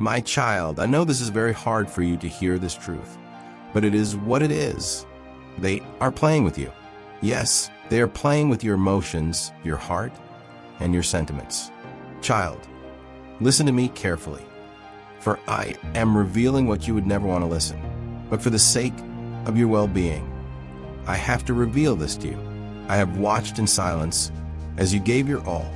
My child, I know this is very hard for you to hear this truth, but it is what it is. They are playing with you. Yes, they are playing with your emotions, your heart, and your sentiments. Child, listen to me carefully, for I am revealing what you would never want to listen. But for the sake of your well-being, I have to reveal this to you. I have watched in silence as you gave your all.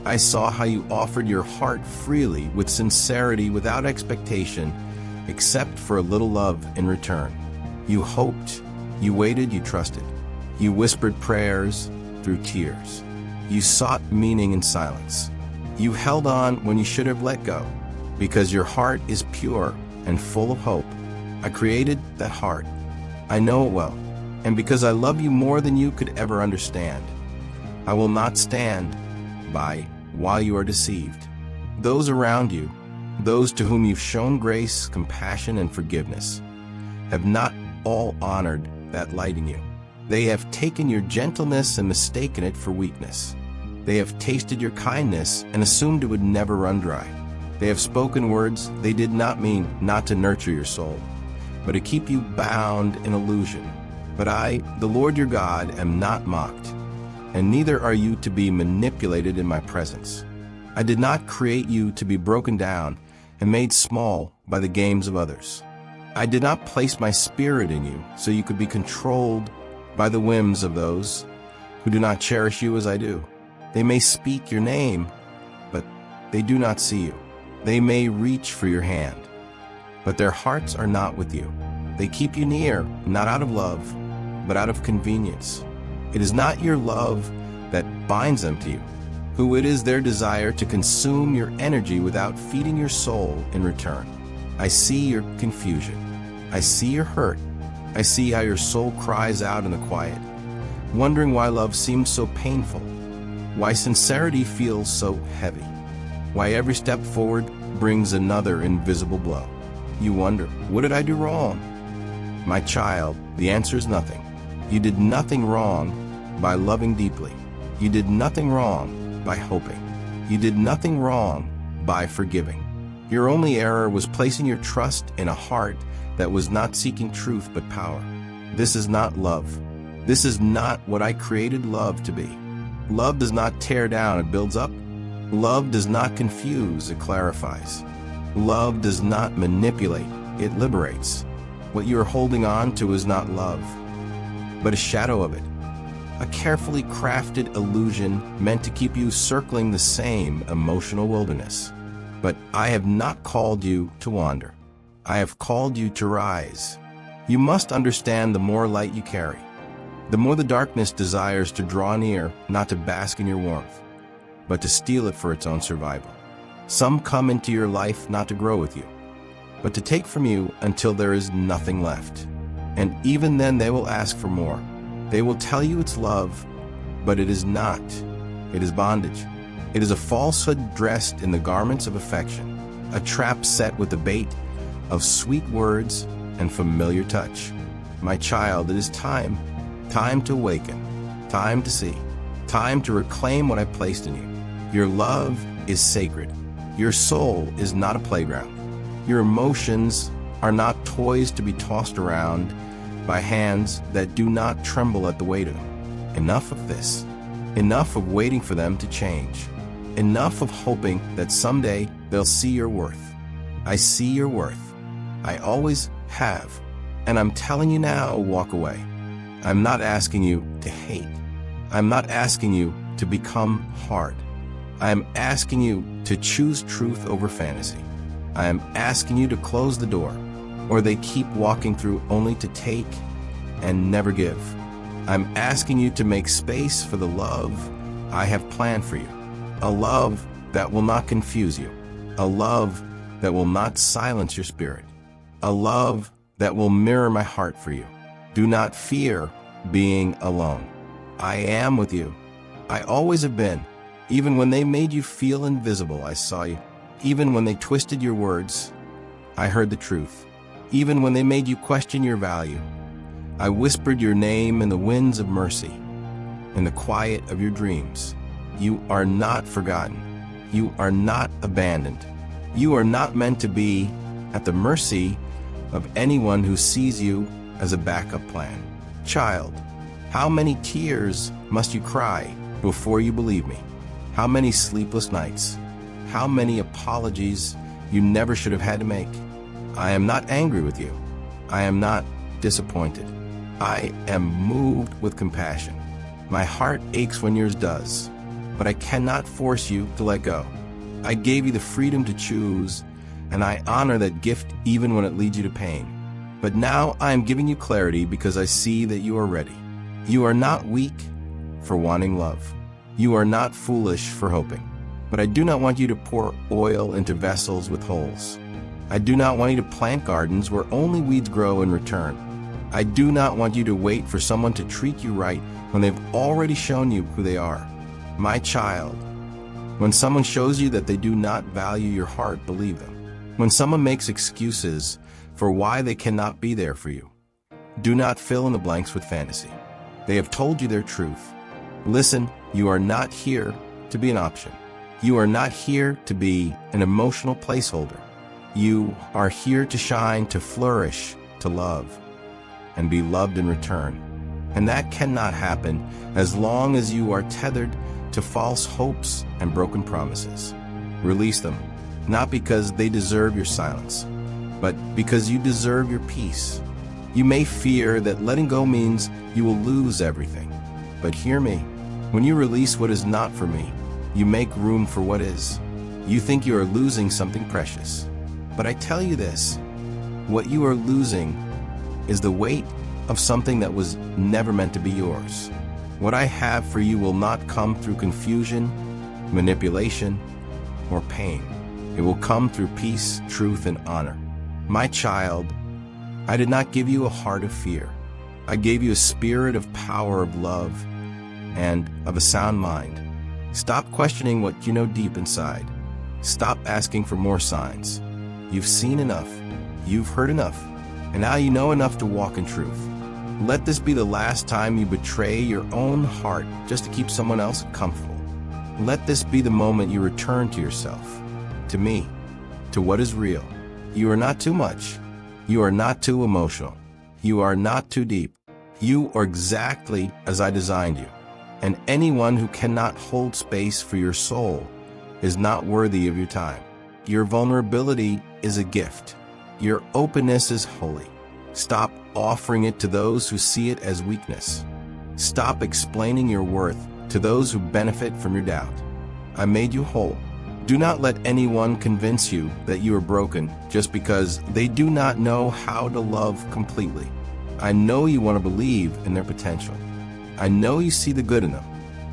I saw how you offered your heart freely, with sincerity, without expectation, except for a little love in return. You hoped, you waited, you trusted. You whispered prayers through tears. You sought meaning in silence. You held on when you should have let go, because your heart is pure and full of hope. I created that heart. I know it well, and because I love you more than you could ever understand, I will not stand by while you are deceived. Those around you, those to whom you've shown grace, compassion, and forgiveness, have not all honored that light in you. They have taken your gentleness and mistaken it for weakness. They have tasted your kindness and assumed it would never run dry. They have spoken words they did not mean, not to nurture your soul, but to keep you bound in illusion. But I, the Lord your God, am not mocked, and neither are you to be manipulated in my presence. I did not create you to be broken down and made small by the games of others. I did not place my spirit in you so you could be controlled by the whims of those who do not cherish you as I do. They may speak your name, but they do not see you. They may reach for your hand, but their hearts are not with you. They keep you near, not out of love, but out of convenience. It is not your love that binds them to you, who it is their desire to consume your energy without feeding your soul in return. I see your confusion. I see your hurt. I see how your soul cries out in the quiet, wondering why love seems so painful, why sincerity feels so heavy, why every step forward brings another invisible blow. You wonder, what did I do wrong? My child, the answer is nothing. You did nothing wrong by loving deeply. You did nothing wrong by hoping. You did nothing wrong by forgiving. Your only error was placing your trust in a heart that was not seeking truth but power. This is not love. This is not what I created love to be. Love does not tear down, it builds up. Love does not confuse, it clarifies. Love does not manipulate, it liberates. What you are holding on to is not love, but a shadow of it. A carefully crafted illusion meant to keep you circling the same emotional wilderness. But I have not called you to wander. I have called you to rise. You must understand, the more light you carry, the more the darkness desires to draw near, not to bask in your warmth, but to steal it for its own survival. Some come into your life not to grow with you, but to take from you until there is nothing left. And even then they will ask for more. They will tell you it's love, but it is not. It is bondage. It is a falsehood dressed in the garments of affection, a trap set with the bait of sweet words and familiar touch. My child, it is time to awaken, time to see, time to reclaim what I placed in you. Your love is sacred. Your soul is not a playground. Your emotions are not toys to be tossed around by hands that do not tremble at the weight of them. Enough of this. Enough of waiting for them to change. Enough of hoping that someday they'll see your worth. I see your worth. I always have. And I'm telling you now, walk away. I'm not asking you to hate. I'm not asking you to become hard. I am asking you to choose truth over fantasy. I am asking you to close the door, or they keep walking through only to take and never give. I'm asking you to make space for the love I have planned for you. A love that will not confuse you. A love that will not silence your spirit. A love that will mirror my heart for you. Do not fear being alone. I am with you. I always have been. Even when they made you feel invisible, I saw you. Even when they twisted your words, I heard the truth. Even when they made you question your value, I whispered your name in the winds of mercy, in the quiet of your dreams. You are not forgotten. You are not abandoned. You are not meant to be at the mercy of anyone who sees you as a backup plan. Child, how many tears must you cry before you believe me? How many sleepless nights? How many apologies you never should have had to make? I am not angry with you. I am not disappointed. I am moved with compassion. My heart aches when yours does, but I cannot force you to let go. I gave you the freedom to choose, and I honor that gift even when it leads you to pain. But now I am giving you clarity because I see that you are ready. You are not weak for wanting love. You are not foolish for hoping. But I do not want you to pour oil into vessels with holes. I do not want you to plant gardens where only weeds grow in return. I do not want you to wait for someone to treat you right when they've already shown you who they are. My child, when someone shows you that they do not value your heart, believe them. When someone makes excuses for why they cannot be there for you, do not fill in the blanks with fantasy. They have told you their truth. Listen, you are not here to be an option. You are not here to be an emotional placeholder. You are here to shine, to flourish, to love, and be loved in return. And that cannot happen as long as you are tethered to false hopes and broken promises. Release them, not because they deserve your silence, but because you deserve your peace. You may fear that letting go means you will lose everything. But hear me, when you release what is not for me, you make room for what is. You think you are losing something precious. But I tell you this, what you are losing is the weight of something that was never meant to be yours. What I have for you will not come through confusion, manipulation, or pain. It will come through peace, truth, and honor. My child, I did not give you a heart of fear. I gave you a spirit of power, of love, and of a sound mind. Stop questioning what you know deep inside. Stop asking for more signs. You've seen enough. You've heard enough. And now you know enough to walk in truth. Let this be the last time you betray your own heart just to keep someone else comfortable. Let this be the moment you return to yourself, to me, to what is real. You are not too much. You are not too emotional. You are not too deep. You are exactly as I designed you. And anyone who cannot hold space for your soul is not worthy of your time. Your vulnerability is a gift. Your openness is holy. Stop offering it to those who see it as weakness. Stop explaining your worth to those who benefit from your doubt. I made you whole. Do not let anyone convince you that you are broken just because they do not know how to love completely. I know you want to believe in their potential. I know you see the good in them.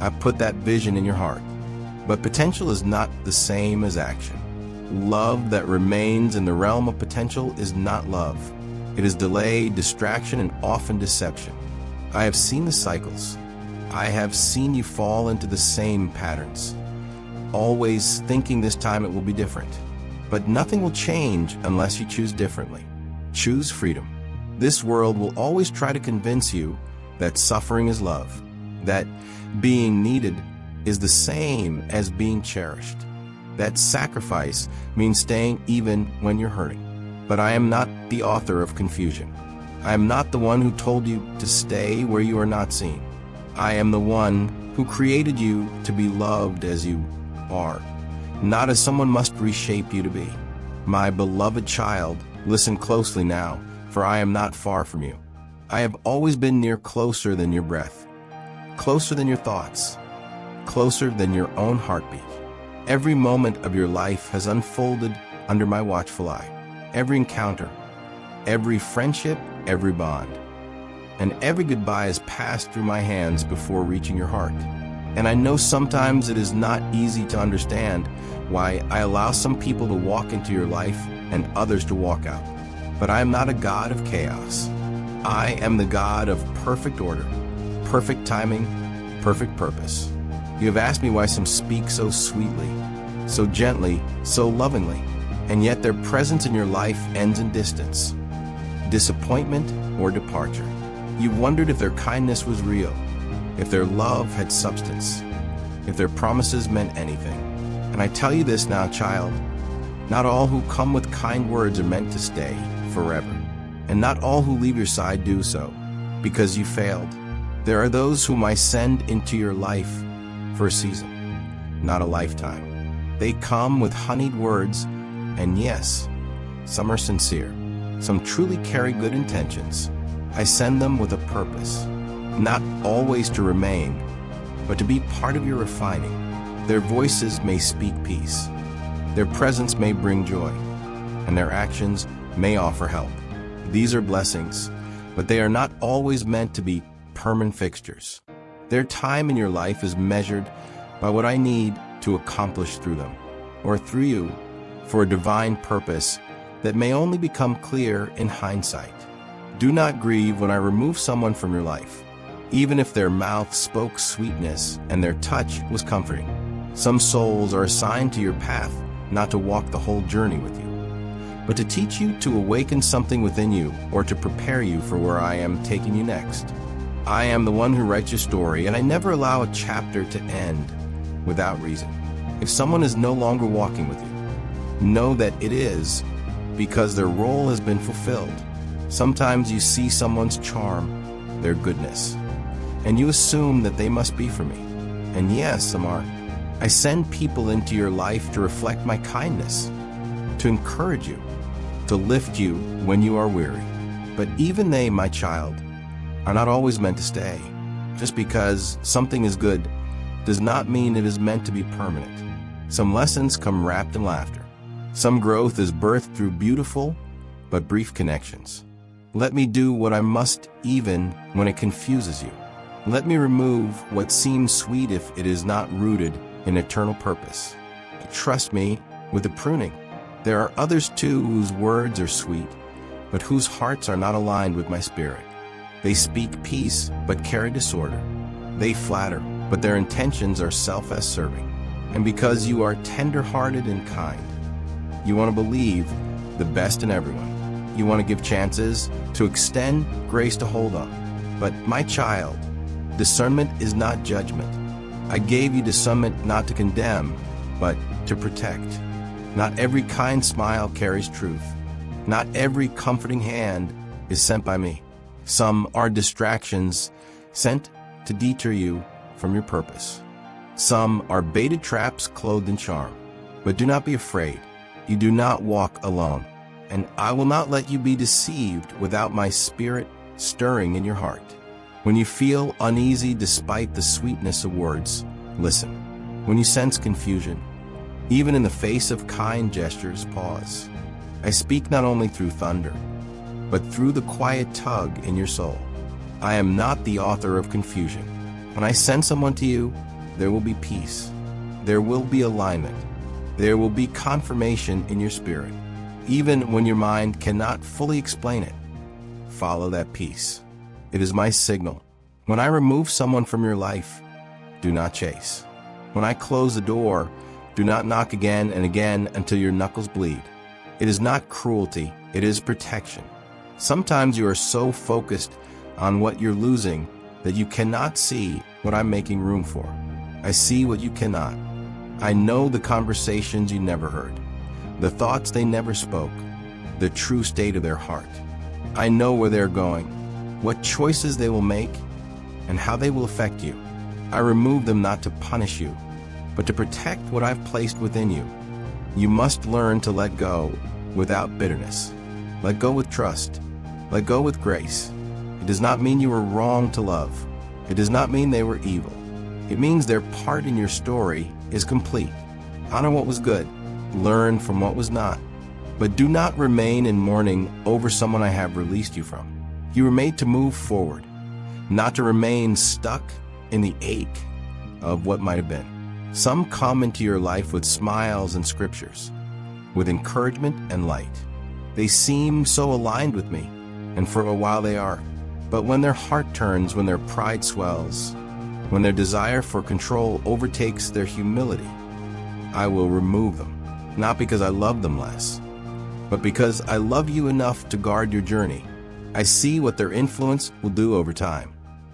I put that vision in your heart. But potential is not the same as action. Love that remains in the realm of potential is not love. It is delay, distraction, and often deception. I have seen the cycles. I have seen you fall into the same patterns, always thinking this time it will be different. But nothing will change unless you choose differently. Choose freedom. This world will always try to convince you that suffering is love, that being needed is the same as being cherished, that sacrifice means staying even when you're hurting. But I am not the author of confusion. I am not the one who told you to stay where you are not seen. I am the one who created you to be loved as you are, not as someone must reshape you to be. My beloved child, listen closely now, for I am not far from you. I have always been near, closer than your breath, closer than your thoughts, closer than your own heartbeat. Every moment of your life has unfolded under my watchful eye. Every encounter, every friendship, every bond, and every goodbye has passed through my hands before reaching your heart. And I know sometimes it is not easy to understand why I allow some people to walk into your life and others to walk out. But I am not a God of chaos. I am the God of perfect order, perfect timing, perfect purpose. You have asked me why some speak so sweetly, so gently, so lovingly, and yet their presence in your life ends in distance, disappointment, or departure. You've wondered if their kindness was real, if their love had substance, if their promises meant anything. And I tell you this now, child, Not all who come with kind words are meant to stay forever, and not all who leave your side do so because you failed. There are those whom I send into your life for a season, not a lifetime. They come with honeyed words, and yes, some are sincere. Some truly carry good intentions. I send them with a purpose, not always to remain, but to be part of your refining. Their voices may speak peace. Their presence may bring joy, and their actions may offer help. These are blessings, but they are not always meant to be permanent fixtures. Their time in your life is measured by what I need to accomplish through them, or through you, for a divine purpose that may only become clear in hindsight. Do not grieve when I remove someone from your life, even if their mouth spoke sweetness and their touch was comforting. Some souls are assigned to your path not to walk the whole journey with you, but to teach you to awaken something within you or to prepare you for where I am taking you next. I am the one who writes your story, and I never allow a chapter to end without reason. If someone is no longer walking with you, know that it is because their role has been fulfilled. Sometimes you see someone's charm, their goodness, and you assume that they must be for me. And yes, some are. I send people into your life to reflect my kindness, to encourage you, to lift you when you are weary. But even they, my child, are not always meant to stay. Just because something is good does not mean it is meant to be permanent. Some lessons come wrapped in laughter. Some growth is birthed through beautiful but brief connections. Let me do what I must even when it confuses you. Let me remove what seems sweet if it is not rooted in eternal purpose. Trust me with the pruning. There are others too whose words are sweet, but whose hearts are not aligned with my spirit. They speak peace but carry disorder. They flatter, but their intentions are self-serving. And because you are tender-hearted and kind, you want to believe the best in everyone. You want to give chances, to extend grace, to hold on. But my child, discernment is not judgment. I gave you discernment not to condemn, but to protect. Not every kind smile carries truth. Not every comforting hand is sent by me. Some are distractions sent to deter you from your purpose. Some are baited traps clothed in charm. But do not be afraid. You do not walk alone, and I will not let you be deceived without my spirit stirring in your heart. When you feel uneasy despite the sweetness of words, listen. When you sense confusion, even in the face of kind gestures, pause. I speak not only through thunder, but through the quiet tug in your soul. I am not the author of confusion. When I send someone to you, there will be peace. There will be alignment. There will be confirmation in your spirit. Even when your mind cannot fully explain it, follow that peace. It is my signal. When I remove someone from your life, do not chase. When I close the door, do not knock again and again until your knuckles bleed. It is not cruelty, it is protection. Sometimes you are so focused on what you're losing that you cannot see what I'm making room for. I see what you cannot. I know the conversations you never heard, the thoughts they never spoke, the true state of their heart. I know where they're going, what choices they will make, and how they will affect you. I remove them not to punish you, but to protect what I've placed within you. You must learn to let go without bitterness. Let go with trust. Let go with grace. It does not mean you were wrong to love. It does not mean they were evil. It means their part in your story is complete. Honor what was good. Learn from what was not. But do not remain in mourning over someone I have released you from. You were made to move forward, not to remain stuck in the ache of what might have been. Some come into your life with smiles and scriptures, with encouragement and light. They seem so aligned with me, and for a while they are. But when their heart turns, when their pride swells, when their desire for control overtakes their humility, I will remove them, not because I love them less, but because I love you enough to guard your journey. I see what their influence will do over time.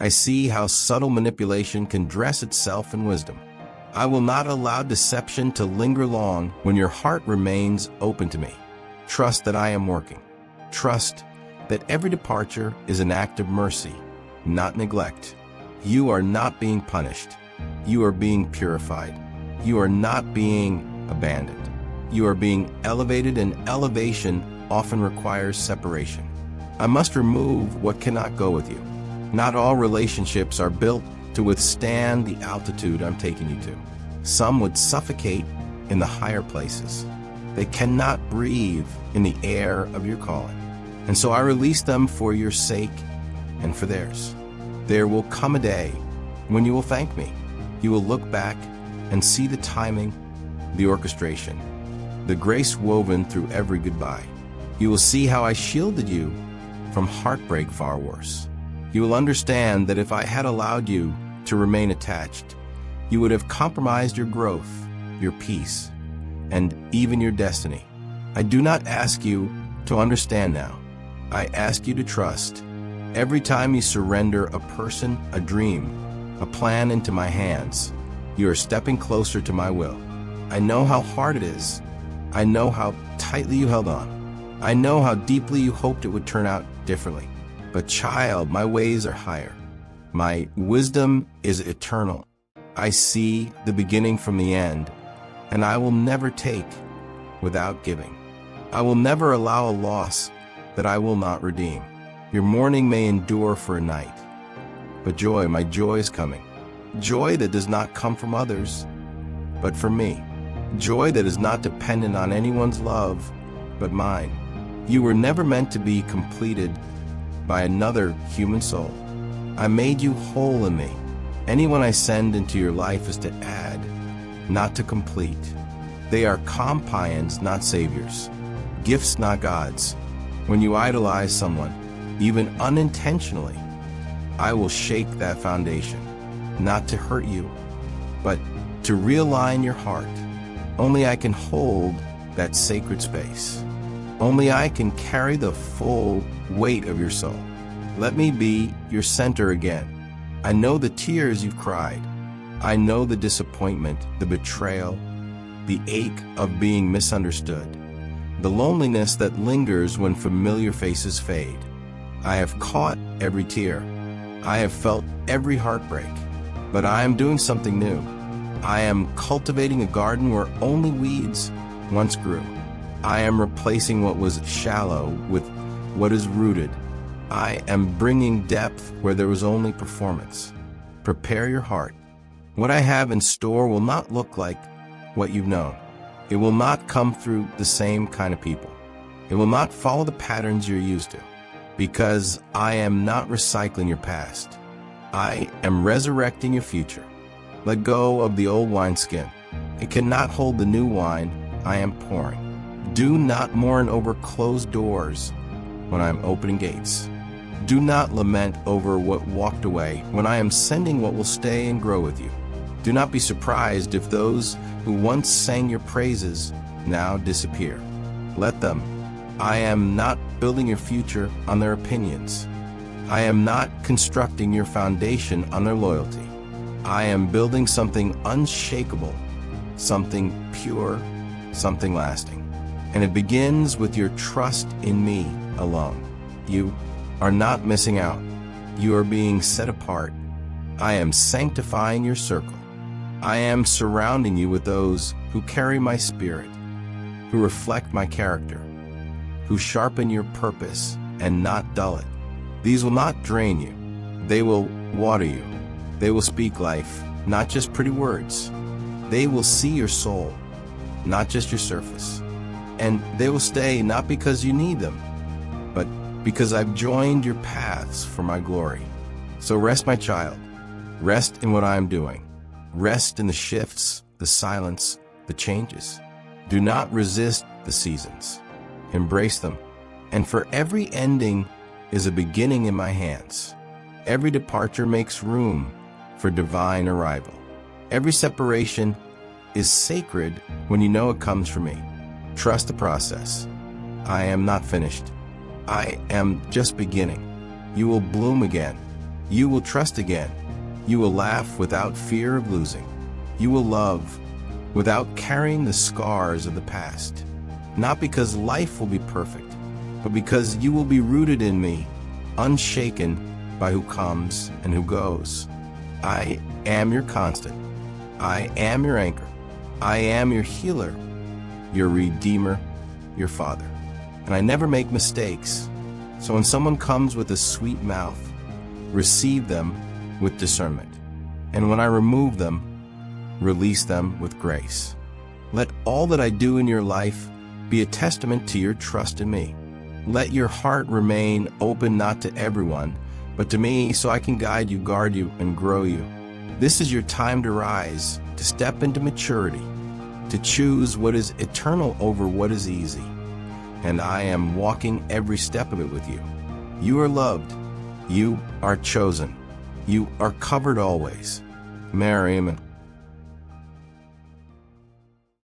I see how subtle manipulation can dress itself in wisdom. I will not allow deception to linger long when your heart remains open to me. Trust that I am working. Trust that every departure is an act of mercy, not neglect. You are not being punished. You are being purified. You are not being abandoned. You are being elevated, and elevation often requires separation. I must remove what cannot go with you. Not all relationships are built to withstand the altitude I'm taking you to. Some would suffocate in the higher places. They cannot breathe in the air of your calling. And so I release them for your sake and for theirs. There will come a day when you will thank me. You will look back and see the timing, the orchestration, the grace woven through every goodbye. You will see how I shielded you from heartbreak far worse. You will understand that if I had allowed you to remain attached, you would have compromised your growth, your peace, and even your destiny. I do not ask you to understand now. I ask you to trust. Every time you surrender a person, a dream, a plan into my hands, you are stepping closer to my will. I know how hard it is. I know how tightly you held on. I know how deeply you hoped it would turn out differently. But child, my ways are higher. My wisdom is eternal. I see the beginning from the end, and I will never take without giving. I will never allow a loss that I will not redeem. Your mourning may endure for a night, but joy, my joy is coming. Joy that does not come from others, but from me. Joy that is not dependent on anyone's love, but mine. You were never meant to be completed by another human soul. I made you whole in me. Anyone I send into your life is to add, not to complete. They are companions, not saviors. Gifts, not gods. When you idolize someone, even unintentionally, I will shake that foundation, not to hurt you, but to realign your heart. Only I can hold that sacred space. Only I can carry the full weight of your soul. Let me be your center again. I know the tears you've cried. I know the disappointment, the betrayal, the ache of being misunderstood, the loneliness that lingers when familiar faces fade. I have caught every tear. I have felt every heartbreak. But I am doing something new. I am cultivating a garden where only weeds once grew. I am replacing what was shallow with what is rooted. I am bringing depth where there was only performance. Prepare your heart. What I have in store will not look like what you've known. It will not come through the same kind of people. It will not follow the patterns you're used to. Because I am not recycling your past. I am resurrecting your future. Let go of the old wineskin. It cannot hold the new wine I am pouring. Do not mourn over closed doors when I am opening gates. Do not lament over what walked away when I am sending what will stay and grow with you. Do not be surprised if those who once sang your praises now disappear. Let them. I am not building your future on their opinions. I am not constructing your foundation on their loyalty. I am building something unshakable, something pure, something lasting. And it begins with your trust in me alone. You are not missing out. You are being set apart. I am sanctifying your circle. I am surrounding you with those who carry my spirit, who reflect my character, who sharpen your purpose and not dull it. These will not drain you. They will water you. They will speak life, not just pretty words. They will see your soul, not just your surface. And they will stay not because you need them, but because I've joined your paths for my glory. So rest, my child. Rest in what I am doing. Rest in the shifts, the silence, the changes. Do not resist the seasons. Embrace them. And for every ending is a beginning in my hands. Every departure makes room for divine arrival. Every separation is sacred when you know it comes from me. Trust the process. I am not finished. I am just beginning. You will bloom again. You will trust again. You will laugh without fear of losing. You will love without carrying the scars of the past. Not because life will be perfect, but because you will be rooted in me, unshaken by who comes and who goes. I am your constant. I am your anchor. I am your healer, your redeemer, your father. And I never make mistakes. So when someone comes with a sweet mouth, receive them with discernment. And when I remove them, release them with grace. Let all that I do in your life be a testament to your trust in me. Let your heart remain open not to everyone, but to me, so I can guide you, guard you, and grow you. This is your time to rise, to step into maturity, to choose what is eternal over what is easy. And I am walking every step of it with you. You are loved. You are chosen. You are covered always. Mary, amen.